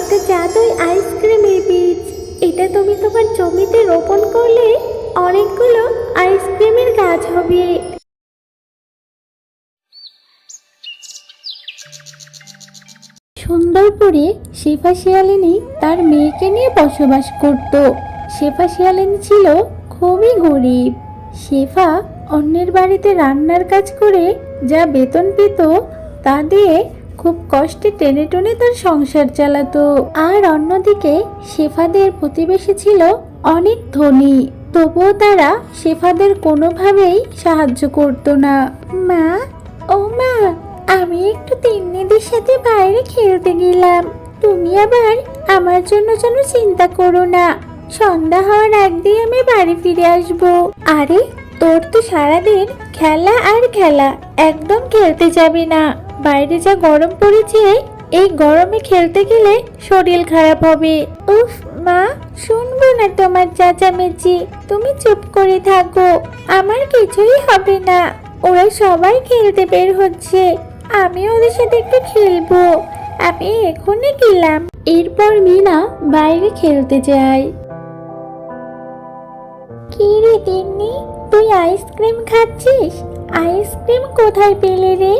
একটা জাদুই আইসক্রিমের বীজ। এটা তুমি তোমার জমিতে রোপণ করলে অনেকগুলো আইসক্রিমের গাছ হবে। সুন্দরপুরে শেফা শিয়ালিনী তার মেয়েকে নিয়ে বসবাস করত। শেফা শিয়ালিনী ছিল খুবই গরিব। শেফা অন্যের বাড়িতে রান্নার কাজ করে যা বেতন পেত তা দিয়ে খুব কষ্টে টেনে টুনে তার সংসার চালাতো। আর অন্যদিকে শেফাদের প্রতিবেশী ছিল অনেক ধনী, তবুও তারা শেফাদের কোনোভাবেই সাহায্য করতো না। মা, ও মা, আমি একটু তিন্নিদের সাথে বাইরে খেলতে গেলাম। তুমি আবার আমার জন্য যেন চিন্তা করো না। সন্ধ্যা হওয়ার আগ দিয়ে আমি বাড়ি ফিরে আসবো। আরে, তোর তো সারাদিন খেলা আর খেলা, একদম খেলতে যাবি না। বাইরে যা গরম পড়েছে, এই গরমে খেলতে গেলে শরীর খারাপ হবে। উফ মা, শুনবো না তোমার চেঁচামেচি। তুমি চুপ করে থাকো, আমার কিছুই হবে না। ওরা সবাই খেলতে বের হচ্ছে, আমি ওদের সাথে একটু খেলবো। আমি এখনই গেলাম। এরপর মিনা বাইরে খেলতে যায়। কি রে তিন্নি, তুই আইসক্রিম খাচ্ছিস? আইসক্রিম কোথায় পেলে রে?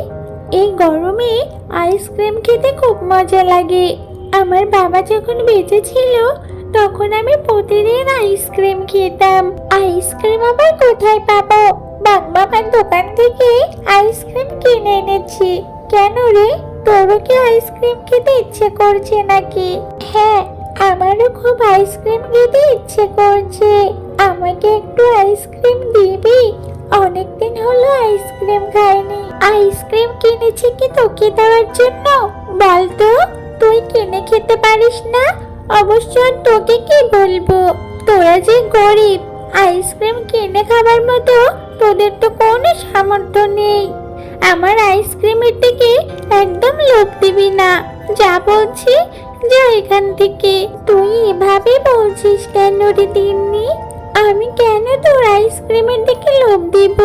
এই গরমে আইসক্রিম খেতে খুব মজা লাগে। আমার বাবা যখন বেঁচে ছিল তখন আমি প্রতিদিন আইসক্রিম খেতাম। আইসক্রিম আবার কোথায় পাবো? বাগমামার দোকান থেকে আইসক্রিম কিনে এনেছি। কেন রে, তোরও কি আইসক্রিম খেতে ইচ্ছে করছে নাকি? হ্যাঁ, আমারও খুব আইসক্রিম খেতে ইচ্ছে করছে। আমাকে একটু আইসক্রিম দিবি? অনেকদিন হলো আইসক্রিম খাইনি। আইসক্রিম কিনেছি কি তোকে দেওয়ার জন্য? বলতো, তুই কিনে খেতে পারিস না? অবশ্য তোকে কি বলবো, তোরা যে গরিব, আইসক্রিম কিনে খাবার মতো তোদের তো কোনো সামর্থ্য নেই। আমার আইসক্রিমের দিকে একদম লোভ দিবি না। যা বলছি, যা এখান থেকে। তুই এভাবে বলছিস কেন রে তিন্নি? আমি কেন তোর আইসক্রিমের দিকে লোভ দিব?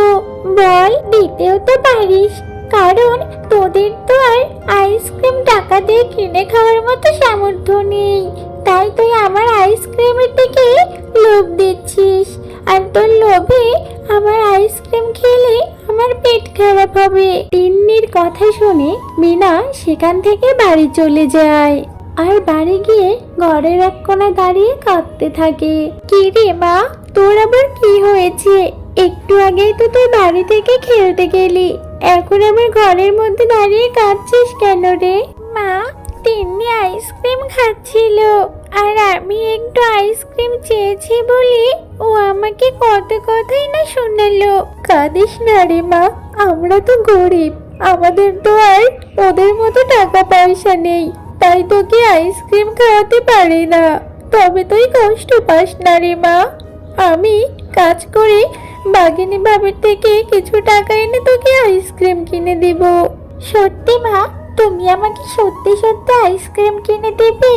বল, দিতেও তো পারিস, কারণ তোদের তো আর আইসক্রিম টাকা দিয়ে কিনে খাওয়ার মতো সামর্থ্য নেই। তাই তুই আমার আইসক্রিমের দিকে লোভ দিচ্ছিস, আর তোর লোভে আমার আইসক্রিম খেলে আমার পেট খারাপ হবে। তিন্নির কথা শুনে মিনা সেখান থেকে বাড়ি চলে যায়। আর বাড়ি গিয়ে ঘরের এক কোণায় দাঁড়িয়ে কাঁদতে থাকে। কি রে মা, তোর আবার কি হয়েছে? একটু আগেই তো তুই বাড়ি থেকে খেলতে গেলি, এখন আবার ঘরের মধ্যে দাঁড়িয়ে কাঁদছিস কেন রে? মা, তিন্নি আইসক্রিম খাচ্ছিল, আর আমি একটু আইসক্রিম চেয়েছি বলে ও আমাকে কত কথাই না শোনালো। কাঁদিস না রে মা, আমরা তো গরিব, আমাদের তো আর ওদের মতো টাকা পয়সা নেই, তাই তোকে আইসক্রিম খাওয়াতে পারি না। তবে তুই কষ্ট পাস না রে মা, আমি কাজ করে বাগিনী ভাবির থেকে কিছু টাকা এনে তোকে আইসক্রিম কিনে দিব। সত্যি মা, তুমি আমাকে সত্যি সত্যি আইসক্রিম কিনে দেবে?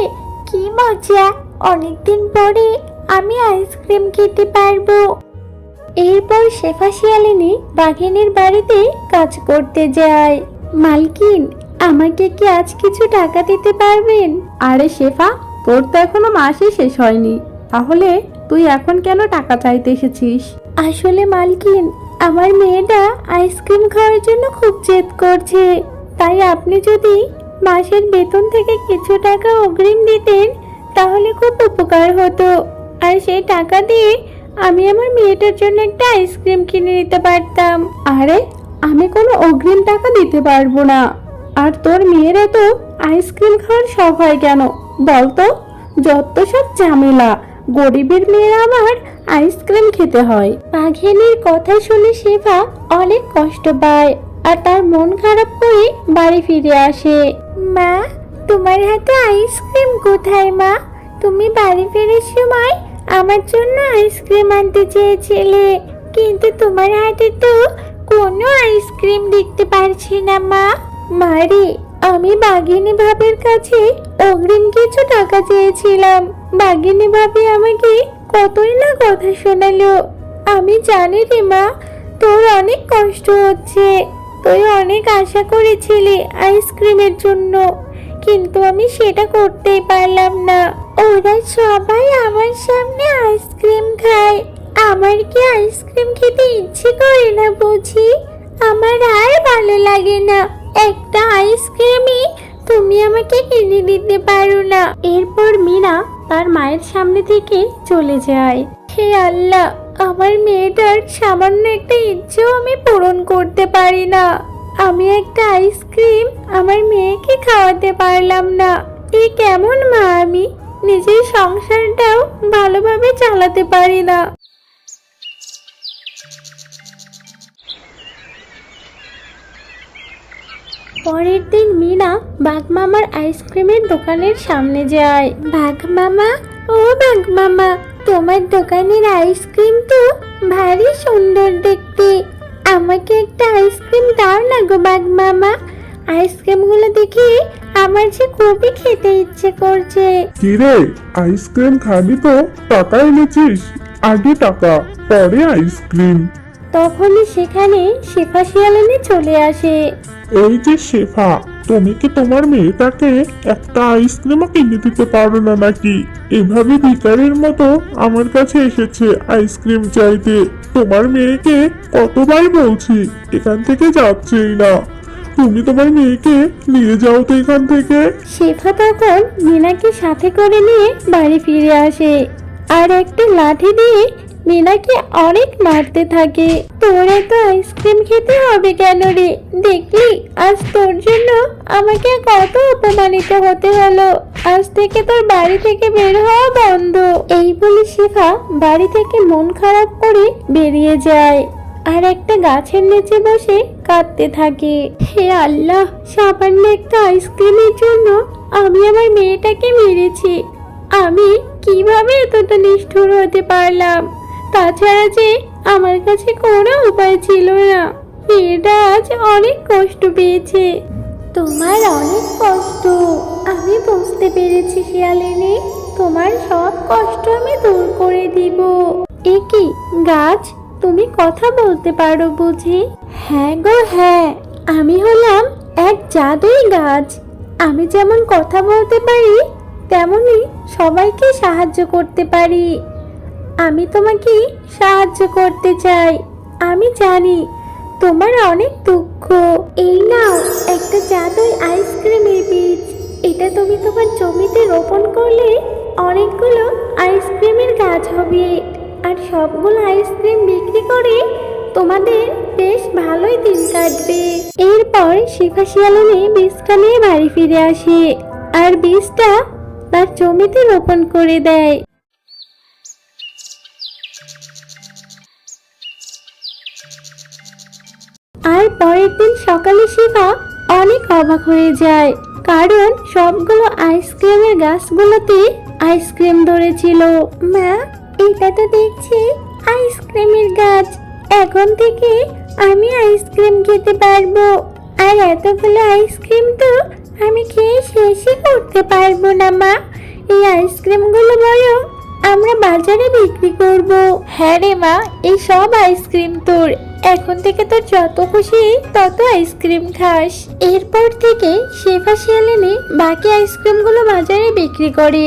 কি মজা, অনেকদিন পরে আমি আইসক্রিম খেতে পারবো। এরপর শেফা শিয়ালিনী বাঘিনীর বাড়িতে কাজ করতে যায়। মালকিন, আমাকে কি আজ কিছু টাকা দিতে পারবেন? আরে শেফা, তোর তো এখনো মাসই শেষ হয়নি, তাহলে তুই এখন কেন টাকা চাইতে এসেছিস? আসলে মালকিন, আমার মেয়েটা আইসক্রিম খাওয়ার জন্য খুব জেদ করছে, তাই আপনি যদি মাসের বেতন থেকে কিছু টাকা অগ্রিম দিতেন তাহলে খুব উপকার হতো। আর সেই টাকা দিয়ে আমি আমার মেয়েটার জন্য একটা আইসক্রিম কিনে নিতে পারতাম। আরে, আমি কোনো অগ্রিম টাকা দিতে পারবো না। আর তোর মেয়েরা তো আইসক্রিম খাওয়ার শখ হয় কেন বলতো? যত সব ঝামেলা, গরিবের মেয়েরা আমার আইসক্রিম খেতে হয়। বাঘিনীর কথা শুনে শেফা অনেক কষ্ট পায় আর তার মন খারাপ করে বাড়ি ফিরে আসে। মা, তোমার হাতে আইসক্রিম কোথায়? মা, তুমি বাড়ি ফেরার সময় আমার জন্য আইসক্রিম আনতে চেয়েছিলে, কিন্তু তোমার হাতে তো কোনো আইসক্রিম দেখতে পারছি না। মা, মারে, আমি বাঘিনী ভাবির কাছে অগ্রিম কিছু টাকা চেয়েছিলাম। বাঘিনী ভাবি আমাকে কতই না কথা শোনালো। আমি জানি রে মা, তোর অনেক কষ্ট হচ্ছে, তুই অনেক আশা করেছিলি আইসক্রিমের জন্য, কিন্তু আমি সেটা করতেই পারলাম না। ওরা সবাই আমার সামনে আইসক্রিম খায়, আমার কি আইসক্রিম খেতে ইচ্ছে করে না বুঝি? আমার আর ভালো লাগে না। একটা আইসক্রিমই তুমি আমাকে কিনে দিতে পারো না? এরপর মিনা তার মায়ের সামনে থেকে চলে যায়। হে আল্লাহ, আমার মেয়েটার সামান্য একটা ইচ্ছেও আমি পূরণ করতে পারি না। আমি একটা আইসক্রিম আমার মেয়েকে খাওয়াতে পারলাম না। এ কেমন মা আমি? নিজের সংসারটাও ভালোভাবে চালাতে পারি না। পরের দিন মিনা বাঘ মামার আইসক্রিমের দোকানের সামনে যায়। বাঘ মামা, ও বাঘ মামা, তোমার দোকানের আইসক্রিম তো ভারী সুন্দর দেখতে। আমাকে একটা আইসক্রিম দাও না গো বাঘ মামা। আইসক্রিমগুলো দেখে আমার যে খুবই খেতে ইচ্ছে করছে। কিরে, আইসক্রিম খাবি তো টাকা এনেছিস? আগে টাকা, পরে আইসক্রিম। তখনই সেখানে শেফা শিয়ালিনী চলে আসে। এই যে শেফা, তুমি কি তোমার মেয়েটাকে একটা আইসক্রিমও কিনে দিতে পারো না নাকি? এভাবে ভিখারির মতো আমার কাছে এসেছে আইসক্রিম চাইতে। তোমার মেয়েকে কতবার বলছি এখান থেকে যাচ্ছেই না। তুমি তোমার মেয়েকে নিয়ে যাও তো এখান থেকে। শেফা তখন মিনাকে সাথে করে নিয়ে বাড়ি ফিরে আসে আর একটা লাঠি দিয়ে মিনাকে অনেক মারতে থাকে। তোর এত আইসক্রিম খেতে হবে কেন রে? দেখলি আজ তোর জন্য আমাকে কত অপমানিত হতে হলো। আজ থেকে তোর বাড়ি থেকে বের হওয়া বন্ধ। এই বলে শেফা বাড়ি থেকে মন খারাপ করে বেরিয়ে যায় আর একটা গাছের নিচে বসে কাঁদতে থাকে। হে আল্লাহ, সামান্য একটা আইসক্রিমের জন্য আমি আমার মেয়েটাকে মেরেছি। আমি কিভাবে এতটা নিষ্ঠুর হতে পারলাম? তাছাড়া যে আমার কাছে কোনো উপায় ছিল না। মেয়েটা আজ অনেক কষ্ট পেয়েছে। তোমার অনেক কষ্ট আমি বুঝতে পেরেছি শিয়ালিনী। তোমার সব কষ্ট আমি দূর করে দিব। এ কি গাছ, তুমি কথা বলতে পারো বুঝি? হ্যাঁ গো হ্যাঁ, আমি হলাম এক জাদুই গাছ। আমি যেমন কথা বলতে পারি, তেমনি সবাইকে সাহায্য করতে পারি। আমি তোমাকে সাহায্য করতে চাই। আমি জানি তোমার অনেক দুঃখ। এই নাও একটা জাদুই আইসক্রিমের বীজ। এটা তুমি তোমার জমিতে রোপণ করলে অনেকগুলো আইসক্রিমের গাছ হবে। আর সবগুলো আইসক্রিম বিক্রি করে তোমাদের বেশ ভালোই দিন কাটবে। এরপর শেফা শিয়ালিনী বীজটা নিয়ে বাড়ি ফিরে আসে আর বীজটা তার জমিতে রোপণ করে দেয়। আর পরের দিন সকালে শেফা অনেক অবাক হয়ে যায়, কারণ সবগুলো আইসক্রিমের গাছগুলোতে আইসক্রিম ধরেছিল। মা, এটা তো দেখছি আইসক্রিমের গাছ। এখন থেকে আমি আইসক্রিম খেতে পারবো। আর এতগুলো আইসক্রিম তো আমি খেয়ে শেষই করতে পারবো না মা। এই আইসক্রিমগুলো বরং আমরা বাজারে বিক্রি করব। হ্যাঁ রে মা, এই সব আইসক্রিম তোর। এখন থেকে তোর যত খুশি তত আইসক্রিম খাস। এরপর থেকে শেফা শিয়ালিনী বাকি আইসক্রিমগুলো বাজারে বিক্রি করে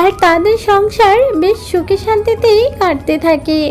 আর তাদের সংসার বেশ সুখে শান্তিতেই কাটতে থাকে।